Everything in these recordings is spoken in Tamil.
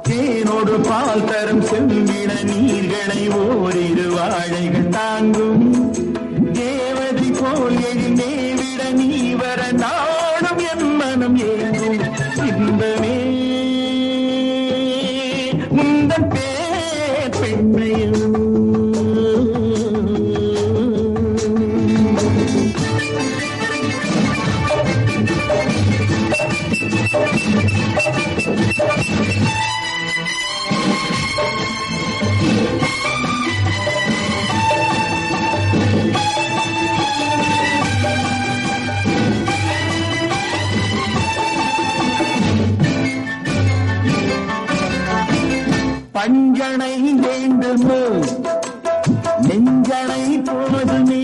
தேனோடு பால் தரும் செவ்விட நீர்களை ஓரிரு வாழைகள் தாங்கும் தேவதை போல் எழுந்தேவிட நீ வர நாடும் என் மனம் ஏங்கும் இன்பமே முந்தன் பேர் பெண்மையும் பஞ்சனை வேண்டுமோ நெஞ்சனை போதுமே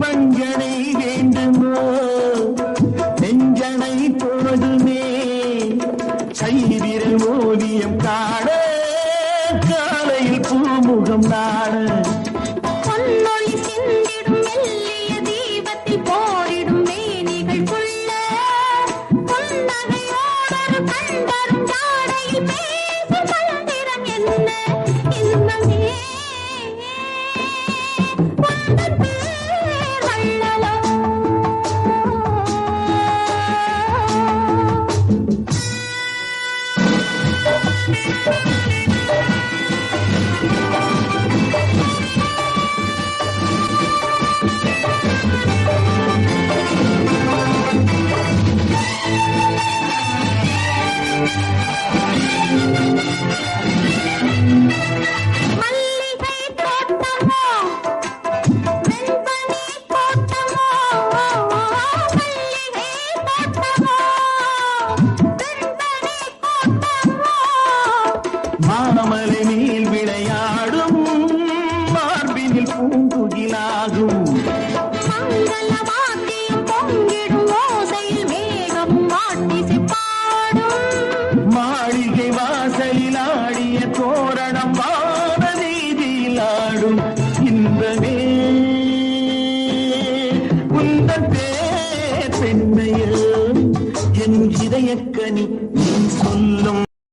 பஞ்சனை வேண்டுமோ நெஞ்சனை போதுமே கைவிரல் ஓவியம் காண காலையில் பூமுகம் நாட பொன்னொழி சிந்திடும் மெல்லிய தீபத்தில் போரிடும் மேனிகள் கொள்ள புன்னகையோடொரு கண்பரும் ஜாடையில் பேசும் பல்திறம் என்ன இன்பமே உந்தன் பேர் வள்ளலோ மல்லிகை தோட்டமோ வெண்பனி தோட்டமோ மல்லிகை தோட்டமோ வெண்பனி தோட்டமோ மாமலை மேல் விளையாடும் மார்பினில் பூங்குகிலாகும் மங்கள வாத்தியம் பொங்கிடும் ஓசையில் மேகம் மாட்டிசை பாடும் மாளிகை வாசலில் ஆடிய தோரணம்